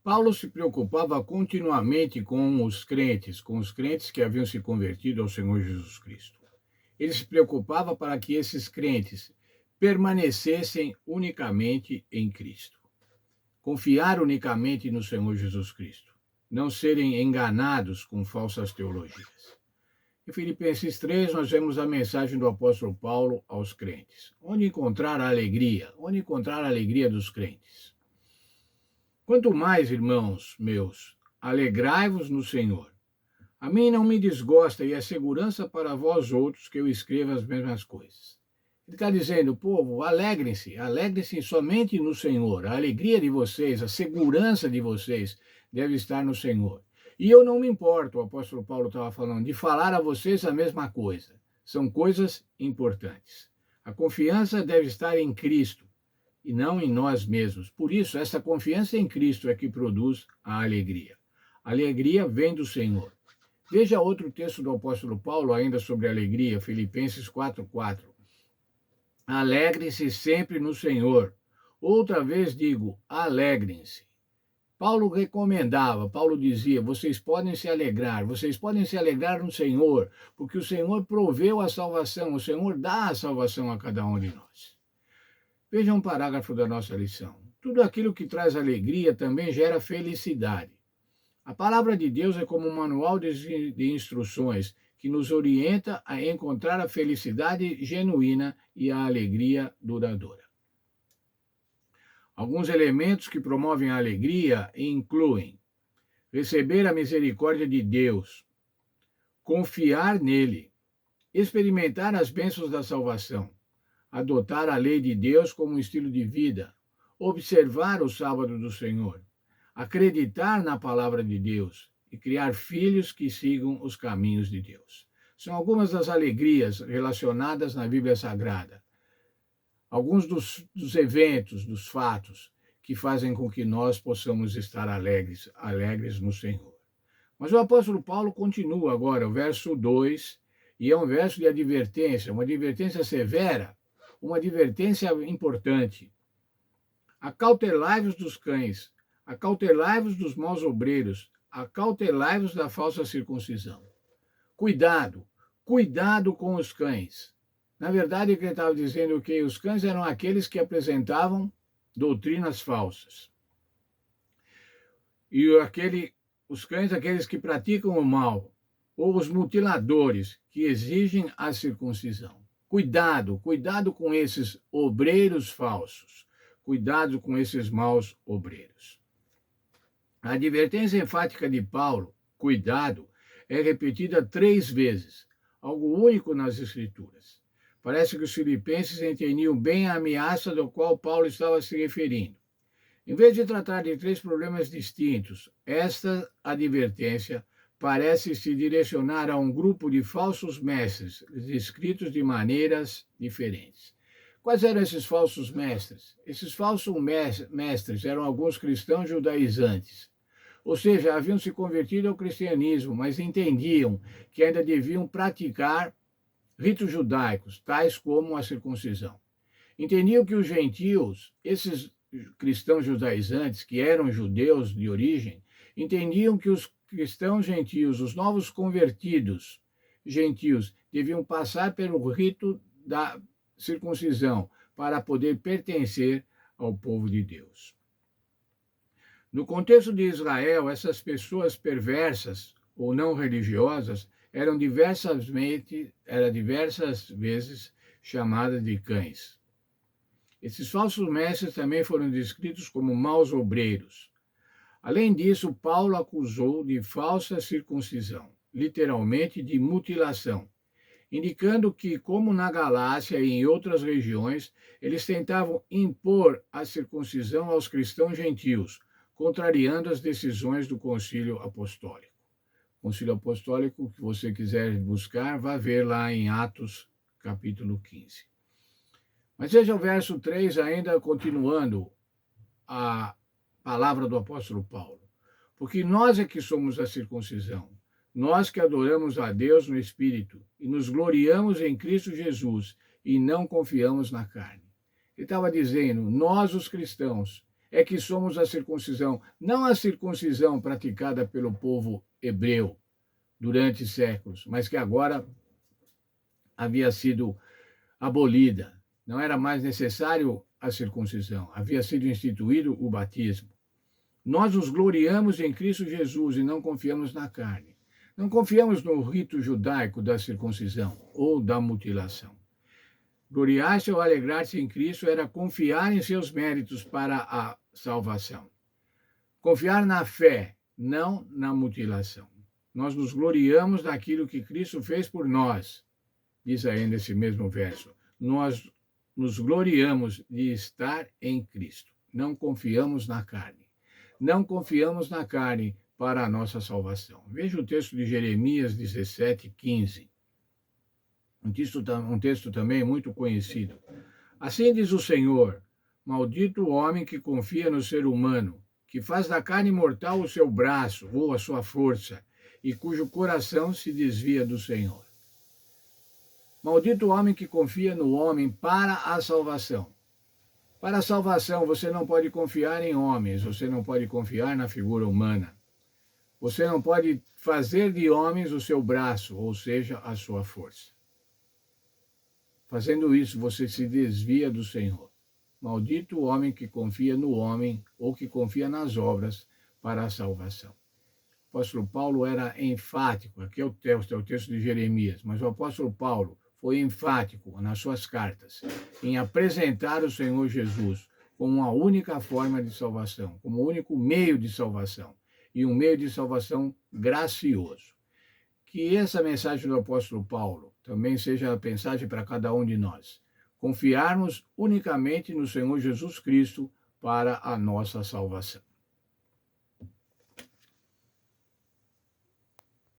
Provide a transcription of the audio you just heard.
Paulo se preocupava continuamente com os crentes que haviam se convertido ao Senhor Jesus Cristo. Ele se preocupava para que esses crentes permanecessem unicamente em Cristo. Confiar unicamente no Senhor Jesus Cristo. Não serem enganados com falsas teologias. Em Filipenses 3, nós vemos a mensagem do apóstolo Paulo aos crentes. Onde encontrar a alegria? Onde encontrar a alegria dos crentes? Quanto mais, irmãos meus, alegrai-vos no Senhor. A mim não me desgosta e é segurança para vós outros que eu escreva as mesmas coisas. Ele está dizendo, povo, alegrem-se somente no Senhor. A alegria de vocês, a segurança de vocês deve estar no Senhor. E eu não me importo, o apóstolo Paulo estava falando, de falar a vocês a mesma coisa. São coisas importantes. A confiança deve estar em Cristo e não em nós mesmos. Por isso, essa confiança em Cristo é que produz a alegria. A alegria vem do Senhor. Veja outro texto do apóstolo Paulo, ainda sobre alegria, Filipenses 4:4. Alegrem-se sempre no Senhor. Outra vez digo, alegrem-se. Paulo recomendava, Paulo dizia, vocês podem se alegrar no Senhor, porque o Senhor proveu a salvação, o Senhor dá a salvação a cada um de nós. Veja um parágrafo da nossa lição. Tudo aquilo que traz alegria também gera felicidade. A palavra de Deus é como um manual de instruções que nos orienta a encontrar a felicidade genuína e a alegria duradoura. Alguns elementos que promovem a alegria incluem receber a misericórdia de Deus, confiar nele, experimentar as bênçãos da salvação, adotar a lei de Deus como um estilo de vida, observar o sábado do Senhor, acreditar na palavra de Deus e criar filhos que sigam os caminhos de Deus. São algumas das alegrias relacionadas na Bíblia Sagrada. Alguns dos eventos, dos fatos que fazem com que nós possamos estar alegres no Senhor. Mas o apóstolo Paulo continua agora, o verso 2, e é um verso de advertência, uma advertência severa, uma advertência importante. Acautelai-vos dos cães, acautelai-vos dos maus obreiros, acautelai-vos da falsa circuncisão. Cuidado com os cães. Na verdade, ele estava dizendo que os cães eram aqueles que apresentavam doutrinas falsas. E os cães, aqueles que praticam o mal, ou os mutiladores, que exigem a circuncisão. Cuidado com esses obreiros falsos. Cuidado com esses maus obreiros. A advertência enfática de Paulo, cuidado, é repetida 3 vezes, algo único nas Escrituras. Parece que os filipenses entendiam bem a ameaça do qual Paulo estava se referindo. Em vez de tratar de 3 problemas distintos, esta advertência parece se direcionar a um grupo de falsos mestres, descritos de maneiras diferentes. Quais eram esses falsos mestres? Esses falsos mestres eram alguns cristãos judaizantes. Ou seja, haviam se convertido ao cristianismo, mas entendiam que ainda deviam praticar ritos judaicos, tais como a circuncisão. Entendiam que os gentios, esses cristãos judaizantes, que eram judeus de origem, entendiam que os cristãos gentios, os novos convertidos gentios, deviam passar pelo rito da circuncisão para poder pertencer ao povo de Deus. No contexto de Israel, essas pessoas perversas ou não religiosas eram diversas vezes chamadas de cães. Esses falsos mestres também foram descritos como maus obreiros. Além disso, Paulo acusou de falsa circuncisão, literalmente de mutilação, indicando que, como na Galácia e em outras regiões, eles tentavam impor a circuncisão aos cristãos gentios, contrariando as decisões do Concílio Apostólico. Concílio Apostólico, que você quiser buscar, vá ver lá em Atos, capítulo 15. Mas veja o verso 3, ainda continuando a palavra do apóstolo Paulo. Porque nós é que somos a circuncisão, nós que adoramos a Deus no Espírito e nos gloriamos em Cristo Jesus e não confiamos na carne. Ele estava dizendo, nós os cristãos, é que somos a circuncisão, não a circuncisão praticada pelo povo hebreu durante séculos, mas que agora havia sido abolida. Não era mais necessário a circuncisão, havia sido instituído o batismo. Nós nos gloriamos em Cristo Jesus e não confiamos na carne. Não confiamos no rito judaico da circuncisão ou da mutilação. Gloriar-se ou alegrar-se em Cristo era confiar em seus méritos para a salvação. Confiar na fé, não na mutilação. Nós nos gloriamos naquilo que Cristo fez por nós. Diz ainda esse mesmo verso. Nós nos gloriamos de estar em Cristo. Não confiamos na carne. Não confiamos na carne para a nossa salvação. Veja o texto de Jeremias 17:15. Um texto também muito conhecido. Assim diz o Senhor: maldito o homem que confia no ser humano, que faz da carne mortal o seu braço ou a sua força, e cujo coração se desvia do Senhor. Maldito o homem que confia no homem para a salvação. Para a salvação, você não pode confiar em homens, você não pode confiar na figura humana. Você não pode fazer de homens o seu braço, ou seja, a sua força. Fazendo isso, você se desvia do Senhor. Maldito o homem que confia no homem ou que confia nas obras para a salvação. O apóstolo Paulo era enfático, aqui é o texto de Jeremias, mas o apóstolo Paulo foi enfático nas suas cartas em apresentar o Senhor Jesus como uma única forma de salvação, como o único meio de salvação, e um meio de salvação gracioso. Que essa mensagem do apóstolo Paulo também seja a mensagem para cada um de nós. Confiarmos unicamente no Senhor Jesus Cristo para a nossa salvação.